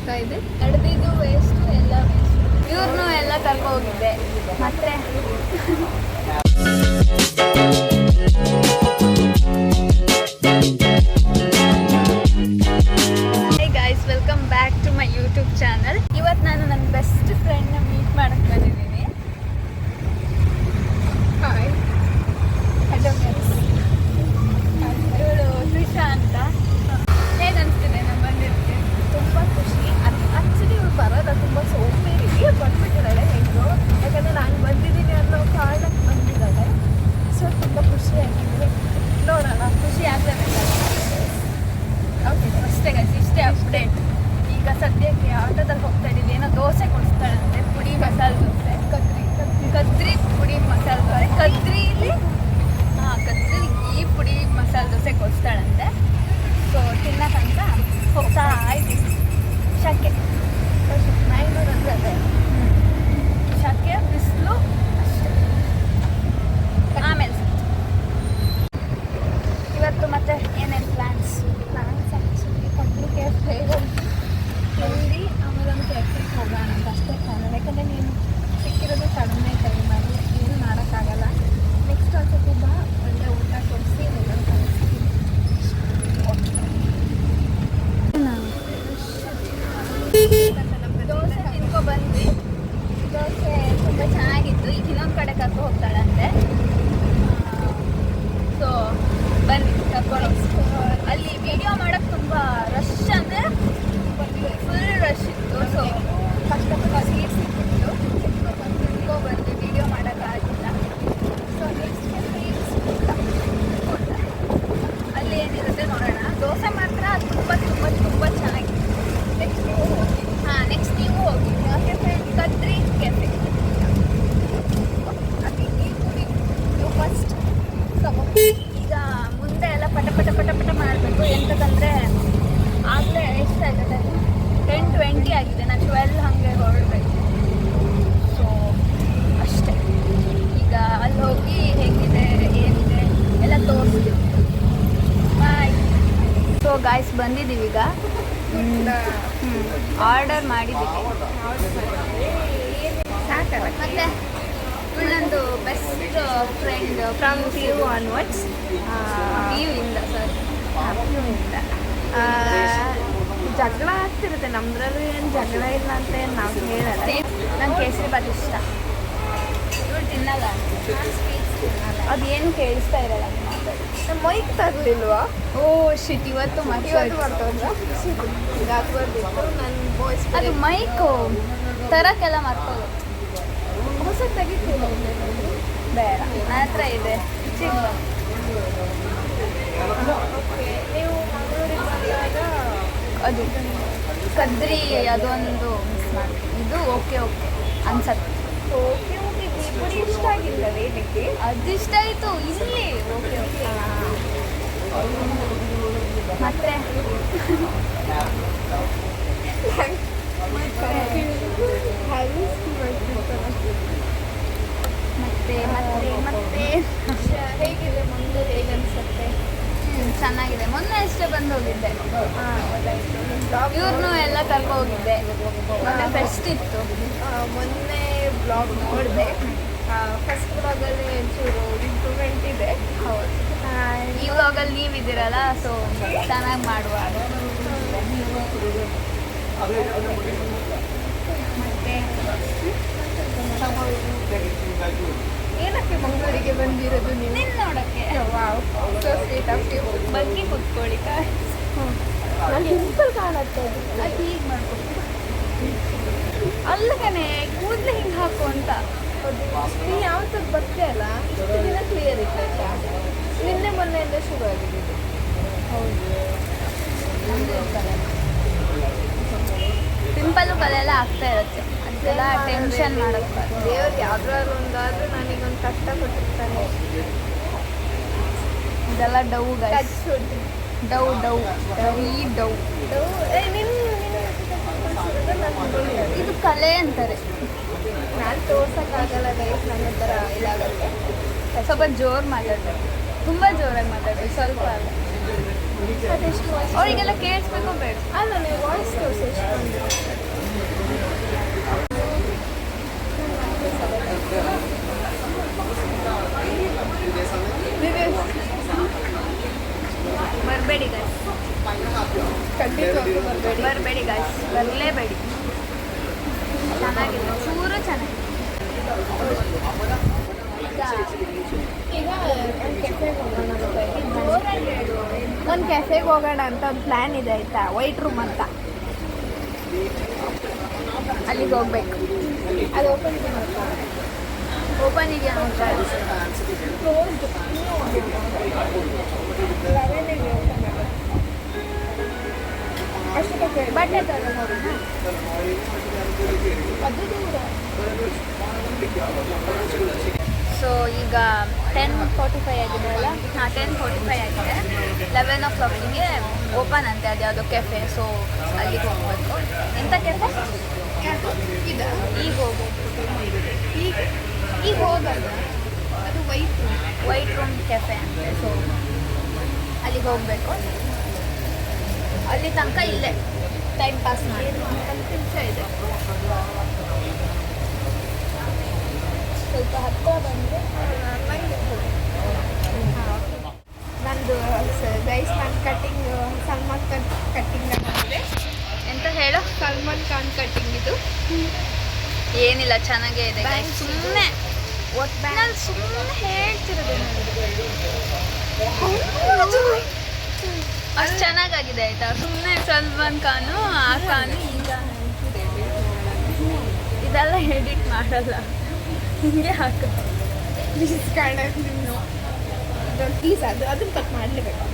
ಆಗ್ತಾ ಇದೆ. ನಡೆದಿದ್ದು ವೇಸ್ಟ್, ಎಲ್ಲ ವೇಸ್ಟ್. ಇವ್ರನ್ನೂ ಎಲ್ಲ ಕರ್ಕೊ ಹೋಗಿದ್ದೆ. ಮತ್ತೆ hey guys, welcome back to my YouTube channel. ಇವತ್ತು ನಾನು ನನ್ನ ಬೆಸ್ಟ್ ಫ್ರೆಂಡ್ನ ಮೀಟ್ ಮಾಡಕ್ಕೆ ಬಂದಿದ್ದೀನಿ. ಹಾಯ್, ಇವಳು ತ್ರಿಷಾ ಅಂತ. ಹೇಗೆ ಅನಿಸ್ತಿದೆ ನಾನು ಬಂದಿರ್ತೀನಿ? ತುಂಬ ಖುಷಿ. ಆ್ಯಕ್ಚುಲಿ ಇವಳು ಬರೋದ ತುಂಬ ಸೋಂಬೇರಿ ಬಂದ್ಬಿಟ್ಟಿದ್ದಾಳೆ ಹೆಂಗೋ, ಯಾಕಂದರೆ ನಾನು ಬಂದಿದ್ದೀನಿ ಅನ್ನೋ ಕಾರಣಕ್ಕೆ ಬಂದಿದ್ದಾಳೆ. ಸೊ ತುಂಬ ಖುಷಿಯಾಗಿದೆ. ನೋಡೋಣ, ಖುಷಿ ಆಗಲೇಬೇಕಲ್ಲ. ಓಕೆ, ಅಷ್ಟೇ ಗೈಸ್, ಇಷ್ಟೇ ಅಪ್ಡೇಟ್. ಈಗ ಸದ್ಯಕ್ಕೆ ಆಟೋದಲ್ಲಿ ಹೋಗ್ತಾ ಇದ್ದೀವಿ. ಏನೋ ದೋಸೆ ಕೊಡಿಸ್ತಾಳಂತೆ, ಪುಡಿ ಮಸಾಲೆ ದೋಸೆ. ಕದ್ರಿ ಪುಡಿ ಮಸಾಲೆ ದೋಸೆ. ಕದ್ರಿಲಿ ಕದ್ರಿ ಈ ಪುಡಿ ಮಸಾಲೆ ದೋಸೆ ಕೊಡಿಸ್ತಾಳಂತೆ. ಸೊ ತಿನ್ನಕ್ಕಂತ ಹೋಗ್ತಾ ಇದ್ದೀವಿ. ಶಕೆ ನಾಯಿನೂರಂದ್ರೆ ಶಕೆ, ಬಿಸಿಲು ಅಷ್ಟೇ. ಆಮೇಲೆ ಇವತ್ತು ಮತ್ತೆ ಏನೇನು ಪ್ಲ್ಯಾನ್ಸ್? ಆ್ಯಕ್ಚುಲಿ ಕಂಪ್ನಿ ಕೆಫೆ ತಿಂದು ಆಮೇಲೆ ಒಂದು ಕೆಫೆಗೆ ಹೋಗೋಣ ಅಂತ ಅಷ್ಟೇ ಪ್ಲಾನ್. ಯಾಕಂದರೆ ನೀನು ಸಿಕ್ಕಿರೋದು ಕಡಿಮೆ ಟೈಮಲ್ಲಿ ಏನು ಮಾಡೋಕ್ಕಾಗಲ್ಲ. ನೆಕ್ಸ್ಟ್ ಒಂದ್ಸತಿ ಬಾ, ಒಳ್ಳೆ ಊಟ ಕೊಡಿಸಿ ಎಲ್ಲ ಕಳಿಸ್ತೀನಿ. ದೋಸೆ ತಿನ್ಕೊ ಬಂದ್ವಿ. ದೋಸೆ ತುಂಬ ಚೆನ್ನಾಗಿತ್ತು. ಈಗ ಇನ್ನೊಂದು ಕಡೆ ಕರ್ಕೊ ಹೋಗ್ತಾಳಂತೆ. ಸೊ ಬನ್ನಿ ಕರ್ಕೊಂಡು. ಅಲ್ಲಿ ವಿಡಿಯೋ ಮಾಡೋಕ್ಕೆ ತುಂಬ ರಶ್, ಅಂದರೆ ಫುಲ್ ರಶ್ ಇತ್ತು. ಸೊ ಕಷ್ಟಪಟ್ಟು ಸೀಟ್ ಸಿಕ್ಕಿತ್ತು. ತಿನ್ಕೊ ಬಂದ್ವಿ, ವಿಡಿಯೋ ಮಾಡೋಕ್ಕಾಗಿಲ್ಲ. ಸೊ ನೆಕ್ಸ್ಟ್ ಅಲ್ಲಿ ಏನಿರುತ್ತೆ ನೋಡೋಣ. ದೋಸೆ ಮಾತ್ರ ತುಂಬ ತುಂಬ ತುಂಬ ಚೆನ್ನಾಗಿತ್ತು. ನೆಕ್ಸ್ಟ್ ನೀವು ಹೋಗಿ. ನೆಕ್ಸ್ಟ್ ನೀವು ಹೋಗಿ ಕೆಫೆ, ಕದ್ರಿ ಕೆಫೆ. ಅದು ನೀವು ಫಸ್ಟ್ ಈಗ ಮುಂದೆ ಎಲ್ಲ ಪಟ ಪಟ ಪಟ ಪಟ ಮಾಡಬೇಕು. ಎಂತಕ್ಕಂದರೆ ಆಗಲೇ ಎಷ್ಟಾಗುತ್ತೆ? 10:20 ಆಗಿದೆ. ನಾನು 12 ಹಾಗೆ ಹೊರಡಬೇಕು. ಸೊ ಅಷ್ಟೇ. ಈಗ ಅಲ್ಲಿ ಹೋಗಿ ಹೇಗಿದೆ ಏನಿದೆ ಎಲ್ಲ ತೋರಿಸ್ತೀವಿ. ಬಾಯ್. ಸೊ ಗಾಯ್ಸ್, ಬಂದಿದ್ದೀವಿ ಈಗ. ಆರ್ಡರ್ ಮಾಡಿದ್ದೀವಿ. ಸಾಕಲ್ಲ. ಮತ್ತೆ ನಂದು best friend from PU onwards, PU ಇಂದ ಸರ್. PUಯಿಂದ ಜಗಳ ಆಗ್ತಿರುತ್ತೆ. ನಮ್ದ್ರಲ್ಲೂ ಏನು ಜಗಳ ಇಲ್ಲ ಅಂತ ಏನು ನಾವು ಹೇಳಲ್ಲ. ನಂಗೆ ಕೇಸರಿ ಬಾತ್ ಇಷ್ಟ. ಇವಳು ತಿನ್ನಲ್ಲ, ಅದು ಏನು ಕೇಳಿಸ್ತಾ ಇರಲ್ಲ ನೀವು ಮಾತಾಡಿ. ನಮ್ಮ ಮೈಕ್ ತರಲಿಲ್ವಾ? ಓ ಶಿಟ್, ಇವತ್ತು ಮಾಡ್ತೋದ್ರ ಇದಾಗ್ಬಾರ್ದಿತ್ತು. ನನ್ನ ವಾಯ್ಸ್ ಅದು ಮೈಕು ತರಕ್ಕೆಲ್ಲ ಮರ್ತೋದು. ಹೊಸ ತೆಗಿತೀನಿ. ಬೇಡ, ನನ್ನ ಹತ್ರ ಇದೆ. ನೀವು ಮಂಗಳೂರಿಗೆ ಬಂದಾಗ ಅದು ಕದ್ರಿ ಅದೊಂದು ಮಿಸ್ ಮಾಡಿ. ಇದು ಓಕೆ ಓಕೆ ಅನ್ಸತ್ತೆ. ಓಕೆ ಓಕೆ ಪುಡಿ ಇಷ್ಟ ಆಗಿಲ್ಲ ಏನಕ್ಕೆ? ಅದು ಇಷ್ಟ ಆಯಿತು. ಇಲ್ಲಿ ಓಕೆ ಓಕೆ. ಮತ್ತೆ ಮತ್ತೆ ಮತ್ತೆ ಮತ್ತೆ ಹೇಗಿದೆ ಮುಂದೆ? ಹೇಗೆ ಅನಿಸುತ್ತೆ? ಚೆನ್ನಾಗಿದೆ. ಮೊನ್ನೆ ಅಷ್ಟೇ ಬಂದು ಹೋಗಿದ್ದೆ. ಗೊತ್ತಾಯಿತು. ಇವ್ರನ್ನೂ ಎಲ್ಲ ಕರ್ಕೊ ಹೋಗಿದ್ದೆ. ಮೊನ್ನೆ ಫೆಸ್ಟ್ ಇತ್ತು. ಮೊನ್ನೆ ಬ್ಲಾಗ್ ನೋಡಿದೆ. ಫಸ್ಟ್ ಬ್ಲಾಗಲ್ಲಿ ಒಂಚೂರು ಇಂಪ್ರೂವ್ಮೆಂಟ್ ಇದೆ. ಹೌದು, ಈ ವ್ಲಾಗಲ್ಲಿ ನೀವಿದ್ದೀರಲ್ಲ, ಸೊ ಚೆನ್ನಾಗಿ ಮಾಡುವ. ಮತ್ತೆ ಏನಕ್ಕೆ ಮಂಗಳೂರಿಗೆ ಬಂದಿರೋದು ನೀವು? ನಿನ್ನ ನೋಡೋಕ್ಕೆ. Wow, so sweet of you. ಬಗ್ಗೆ ಕೂತ್ಕೊಳ್ಳಿ. ನಾನು ಸಿಂಪಲ್ ಕಾಣುತ್ತೆ. ಅದು ಹೀಗೆ ಮಾಡ್ಕೊಂಡು ಅಲ್ಲಗನೆ ಕೂದಲು ಹಿಂಗೆ ಹಾಕು ಅಂತ. ನೀ ಯಾವತ್ತೂ ಬರ್ತೀಯ ಅಲ್ಲ, ಇಷ್ಟು ದಿನ ಕ್ಲಿಯರ್ ಇತ್ತು. ನಿನ್ನೆ ಮೊನ್ನೆಯಿಂದ ಶುರು ಆಗಿದೆ. ಹೌದು, ಸಿಂಪಲ್ಲು ಕಲೆಲ್ಲ ಆಗ್ತಾ ಇರುತ್ತೆ. ಅದೆಲ್ಲ ಟೆನ್ಷನ್ ಮಾಡೋಕ್ಕೆ. ದೇವ್ರು ಯಾವ್ದಾದ್ರು ಒಂದಾದ್ರೂ ನನಗೊಂದು ಕಷ್ಟಪಟ್ಟಿರ್ತಾನೆ. ಇದೆಲ್ಲ ಡವ್ ಗೈಸ್. ಡವ್ ಡವ್ ಈ ಡವ್. ಇದು ಕಲೆ ಅಂತಾರೆ. ನಾನು ತೋರ್ಸೋಕ್ಕಾಗಲ್ಲ ಗೈಸ್, ನನ್ನ ಹತ್ರ ಇದಾಗುತ್ತೆ. ಸ್ವಲ್ಪ ಜೋರು ಮಾತಾಡಬೇಕು. ತುಂಬ ಜೋರಾಗಿ ಮಾತಾಡ್ಬೇಕು, ಸ್ವಲ್ಪ ಅಲ್ಲ. ಅದೆಷ್ಟು ವಾಯ್ಸ್? ಅವರಿಗೆಲ್ಲ ಕೇಳಿಸ್ಬೇಕು ಬೇಡ. ಅಲ್ಲ ನೀವು ವಾಯ್ಸ್ ತೋರಿಸಿ ಎಷ್ಟು ಬಂದಿದೆ. ಬರಬೇಡಿ ಗಾಯ್ಸ್, ಖಂಡಿತವಾಗ್ಲೂ ಬರಬೇಡಿ. ಬರಬೇಡಿ ಗಾಯ್ಸ್, ಬರಲೇಬೇಡಿ. ಚೆನ್ನಾಗಿದೆ, ಚೂರು ಚೆನ್ನಾಗಿದೆ. ಈಗ ಒಂದು ಕೆಫೆಗೆ ಹೋಗೋಣ ಅಂತ ಇದ್ದೀನಿ. ಒಂದು ಕೆಫೆಗೆ ಹೋಗೋಣ ಅಂತ ಒಂದು ಪ್ಲ್ಯಾನ್ ಇದೆ ಆಯಿತಾ, ವೈಟ್ ರೂಮ್ ಅಂತ. ಅಲ್ಲಿಗೆ ಹೋಗ್ಬೇಕು. ಅದು ಓಪನ್ ಇದೆ ಓಪನ್ ಇದೆಯಾ ನೋಡ್ತಾ ಕ್ಲೋಸ್ಡ್. 11ಗೆ ಓಪನ್ ಆಗುತ್ತೆ. ಅಷ್ಟಕ್ಕೆ ಬಟ್ಟೆ ತಗೊಂಡು ಹೋಗೋಣ. ಅದು ದೂರ. ಸೊ ಈಗ 10:45 ಆಗಿದೆ ಅಲ್ಲ? ಹಾಂ, 10:45 ಆಗಿದೆ. 11 o'clockಗೆ ಓಪನ್ ಅಂತೆ ಅದು ಯಾವುದೋ ಕೆಫೆ. ಸೊ ಅಲ್ಲಿಗೆ ಹೋಗ್ಬೇಕು. ಎಂಥ ಕೆಫೆ? ಇದು ಈಗ ಹೋಗ್ಬೇಕು. ಈಗ ಹೋಗಲ್ಲ, ಅದು ವೈಟ್ ರೂಮ್ ಕೆಫೆ ಅಂತೆ. ಸೊ ಅಲ್ಲಿಗೆ ಹೋಗಬೇಕು. ಅಲ್ಲಿ ತನಕ ಇಲ್ಲೇ ಟೈಮ್ ಪಾಸ್ ಮಾಡಿ. 10 ನಿಮಿಷ ಇದೆ. ಸ್ವಲ್ಪ ಹತ್ತಿರ ಬಂದರೆ ನಂದು ಗೈಸ್ ನನ್ನ ಕಟ್ಟಿಂಗ್ ಸಲ್ಮಾನ್ ಖಾನ್ ಕಟ್ಟಿಂಗ್ ಆಗಿದೆ. ಎಂತ ಹೇಳು? ಸಲ್ಮಾನ್ ಖಾನ್ ಕಟ್ಟಿಂಗ್ ಇದು. ಏನಿಲ್ಲ, ಚೆನ್ನಾಗೇ ಇದೆ. Bangs ಸುಮ್ಮನೆ ಒಟ್ನಲ್ಲಿ ಸುಮ್ಮನೆ ಹೇಳ್ತಿರೋದು. ಅಷ್ಟು ಚೆನ್ನಾಗಾಗಿದೆ ಆಯ್ತಾ? ಸುಮ್ಮನೆ ಸಲ್ಮಾನ್ ಖಾನು, ಆ ಖಾನು, ಈಗ ಇದೆಲ್ಲ ಎಡಿಟ್ ಮಾಡಲ್ಲ, ಹಿಂಗೆ ಹಾಕು. ಪ್ಲೀಸ್ ಕಾಣೋದು ಪ್ಲೀಸ್ ಅದನ್ನು ಕಟ್ ಮಾಡಲೇಬೇಕು.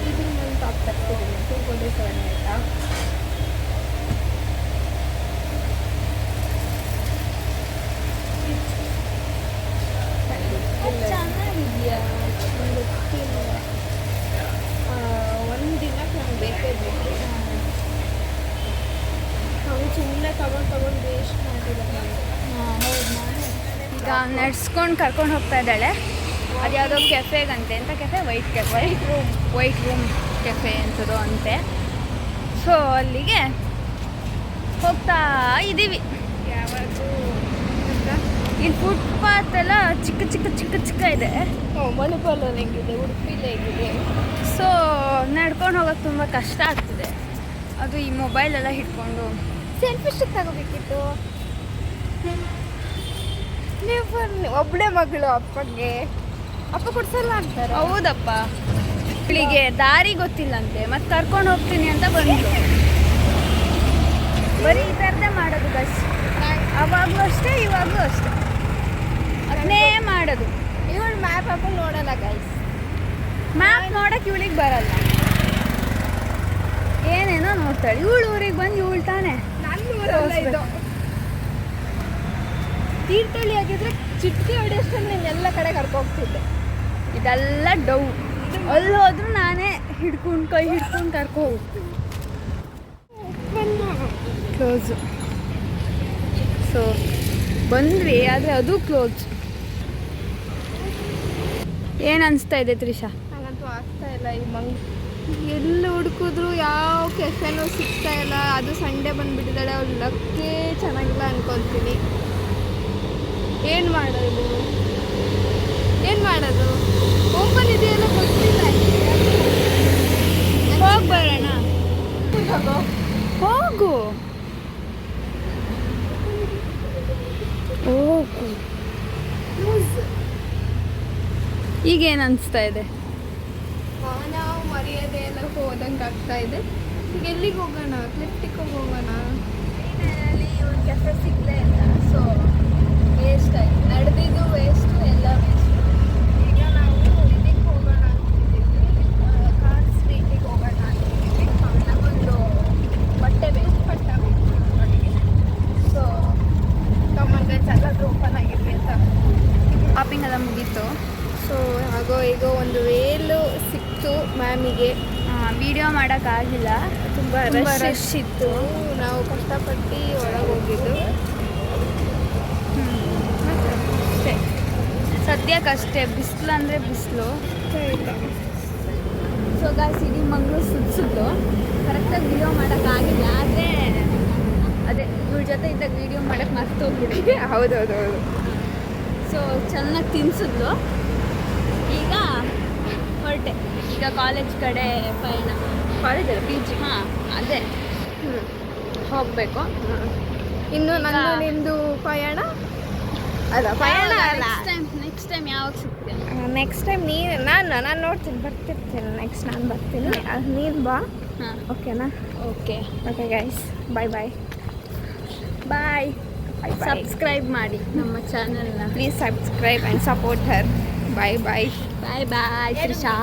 ಇದು ನಾನು ಟಾಪ್ ತಗ್ತಿದ್ದೀನಿ 247 ಆಯಿತಾ. ಚೆನ್ನಾಗಿದೆಯಾ? ಗೊತ್ತಿಲ್ಲ. ಒಂದು ದಿನಕ್ಕೆ ನಂಗೆ ಬೇಕೇ ಬೇಕು. ನಾವು ಸುಮ್ಮನೆ ತಗೊಂಡು ವೇಸ್ಟ್ ಮಾಡಿಲ್ಲ. ಈಗ ನಡ್ಸ್ಕೊಂಡು ಕರ್ಕೊಂಡು ಹೋಗ್ತಾ ಇದ್ದಾಳೆ. ಅದು ಯಾವುದೋ ಕೆಫೆಗಂತೆ. ಎಂಥ ಕೆಫೆ? ವೈಟ್ ರೂಮ್ ಕೆಫೆ ಅಂತದು ಅಂತೆ. ಸೊ ಅಲ್ಲಿಗೆ ಹೋಗ್ತಾ ಇದ್ದೀವಿ. ಯಾವಾಗೂ ಇಲ್ಲಿ ಫುಟ್ಪಾತ್ ಎಲ್ಲ ಚಿಕ್ಕ ಇದೆ. ಮಣಿಪಾಲಲ್ಲಿ ಹೆಂಗಿದೆ, ಉಡುಪಿಲಿ ಹೇಗಿದೆ. ಸೊ ನಡ್ಕೊಂಡು ಹೋಗೋಕ್ಕೆ ತುಂಬ ಕಷ್ಟ ಆಗ್ತಿದೆ. ಅದು ಈ ಮೊಬೈಲೆಲ್ಲ ಹಿಡ್ಕೊಂಡು ಸೆಲ್ಫಿ ಸ್ಟಿಕ್ ತಗೋಬೇಕಿತ್ತು. ನೀವು ಒಬ್ಬಳೆ ಮಗಳು, ಅಪ್ಪಗೆ ಅಪ್ಪ ಕೊಡ್ಸಲ್ಲ ಅಂತಾರೆ. ಹೌದಪ್ಪ, ಇವಳಿಗೆ ದಾರಿ ಗೊತ್ತಿಲ್ಲಂತೆ, ಮತ್ತೆ ಕರ್ಕೊಂಡು ಹೋಗ್ತೀನಿ ಅಂತ ಬಂದು ಬರೀ ಈ ಥರದೇ ಮಾಡೋದು ಬಸ್. ಅವಾಗಲೂ ಅಷ್ಟೇ, ಇವಾಗಲೂ ಅಷ್ಟೇ, ಅದನ್ನೇ ಮಾಡೋದು. ಇವಳು ಮ್ಯಾಪ್ ಹಾಕೊಂಡು ನೋಡಲ್ಲ ಗೈಸ್. ಮ್ಯಾಪ್ ನೋಡಕ್ಕೆ ಇವಳಿಗೆ ಬರಲ್ಲ, ಏನೇನೋ ನೋಡ್ತಾಳೆ. ಇವಳು ಊರಿಗೆ ಬಂದು ಇವಳು ತಾನೆ. ನನ್ನ ಊರಲ್ಲ ಇದು. ತೀರ್ಥಹಳ್ಳಿ ಆಗಿದ್ರೆ ಚಿಟ್ಟಿ ಹೊಡೆಯೋಷ್ಟರಲ್ಲಿ ಎಲ್ಲ ಕಡೆ ಕರ್ಕೋಗ್ತಿದ್ದೆ. ಇದೆಲ್ಲ ಡೌ. ಅಲ್ಲಿ ಹೋದ್ರೂ ನಾನೇ ಕೈ ಹಿಡ್ಕೊಂಡು ಕರ್ಕೊ ಹೋಗ್ತೀನಿ. ಕ್ಲೋಸು. ಸೊ ಬಂದ್ವಿ, ಆದರೆ ಅದು ಕ್ಲೋಸ್. ಏನು ಅನಿಸ್ತಾ ಇದೆ ತ್ರಿಷಾ? ನನಗಂತೂ ಆಗ್ತಾ ಇಲ್ಲ. ಈ ಎಲ್ಲ ಹುಡುಕಿದ್ರು ಯಾವ ಕೆಫೆನೂ ಸಿಗ್ತಾ ಇಲ್ಲ. ಅದು ಸಂಡೇ ಬಂದುಬಿಟ್ಟಿದ್ದಾಳೆ, ಅವ್ಳು ಲಕ್ಕೇ ಚೆನ್ನಾಗಿಲ್ಲ ಅನ್ಕೊಳ್ತೀನಿ. ಏನು ಮಾಡೋದು? ಓಪನ್ ಇದೆಯಲ್ಲ ಗೊತ್ತಿಲ್ಲ. ಹೋಗಿ ಬರೋಣ. ಹೋಗು ಹೋಗು. ಈಗೇನು ಅನಿಸ್ತಾ ಇದೆ? ನಾವು ಮರ್ಯಾದೆ ಎಲ್ಲ ಹೋದಂಗೆ ಆಗ್ತಾ ಇದೆ. ಈಗ ಎಲ್ಲಿಗೆ ಹೋಗೋಣ? ಕ್ಲಿಫ್ಟಿಗೆ ಹೋಗೋಣ. ಒಂದು ಕೆಫೆ ಸಿಗಲೇ ಇಲ್ಲ. ಸೊ ವೇಸ್ಟ್ ಆಯ್ತು, ನಡೆದಿದ್ದು ವೇಸ್ಟು, ಎಲ್ಲ ವೇಸ್ಟ್. ಈಗ ನಾವು ಇದಕ್ಕೆ ಹೋಗೋಣ ಅಂತಿದ್ದೀವಿ, ಕಾರ್ ಸ್ಟ್ರೀಟಿಗೆ ಹೋಗೋಣ ಅಂತಿದ್ದೀವಿ. ನಮಗೊಂದು ಬಟ್ಟೆ ಬೇಕು. ಸೊ ಕಮ್ಮನ್ ಎಲ್ಲಾದ್ರೂ ಓಪನ್ ಆಗಿರಲಿ ಅಂತ. ಶಾಪಿಂಗ್ ಎಲ್ಲ ಮುಗೀತು. ಸೊ ಹಾಗೋ ಈಗೋ ಒಂದು ವೇಲು ಸಿಕ್ತು ಮ್ಯಾಮಿಗೆ. ವಿಡಿಯೋ ಮಾಡೋಕ್ಕಾಗಿಲ್ಲ, ತುಂಬ ರಶ್ ಇತ್ತು. ನಾವು ಕಷ್ಟಪಟ್ಟು ಒಳಗೆ ಹೋಗಿದ್ದು. ಅಷ್ಟೇ, ಸದ್ಯಕ್ಕಷ್ಟೇ. ಬಿಸಿಲು ಅಂದರೆ ಬಿಸಿಲು. ಇಲ್ಲ. ಸೊ ಗಾಯ್ಸ್ ಇಡೀ ಮಂಗಳೂರು ಸುತ್ತಿಸಿದ್ದು ಕರೆಕ್ಟಾಗಿ ವಿಡಿಯೋ ಮಾಡೋಕ್ಕಾಗಿಲ್ಲ, ಆದರೆ ಅದೇ ಇವ್ರ ಜೊತೆ ಇದ್ದಾಗ ವಿಡಿಯೋ ಮಾಡೋಕ್ಕೆ ಮರ್ತೋಗ್ಬಿಡಿ. ಹೌದೌದು. ಸೊ ಚೆನ್ನಾಗಿ ತಿನ್ಸಿದ್ಲು. ಈಗ ಹೊರಟೆ, ಈಗ ಕಾಲೇಜ್ ಕಡೆ ಪಯಣ. ಕಾಲೇಜಲ್ಲಿ PG. ಹಾಂ ಅದೇ ಹೋಗಬೇಕು. ಇನ್ನು ನಂದು ನಿಂದು ಪಯಣ ಅಲ್ಲ, ಪಯಣ ಅಲ್ಲ. ನೆಕ್ಸ್ಟ್ ಟೈಮ್ ಯಾವಾಗ ಸಿಗ್ತೀನಿ? ನೆಕ್ಸ್ಟ್ ಟೈಮ್ ನಾನು ನೋಡ್ತೀನಿ, ಬರ್ತಿರ್ತೀನಿ. ನೆಕ್ಸ್ಟ್ ನಾನು ಬರ್ತೀನಿ, ನೀನು ಬಾ. ಹಾಂ ಓಕೆನಾ? Okay guys, bye bye. Bye. Subscribe ಮಾಡಿ ನಮ್ಮ ಚಾನಲ್ನ. Please subscribe and support her. Bye. Bye Trisha.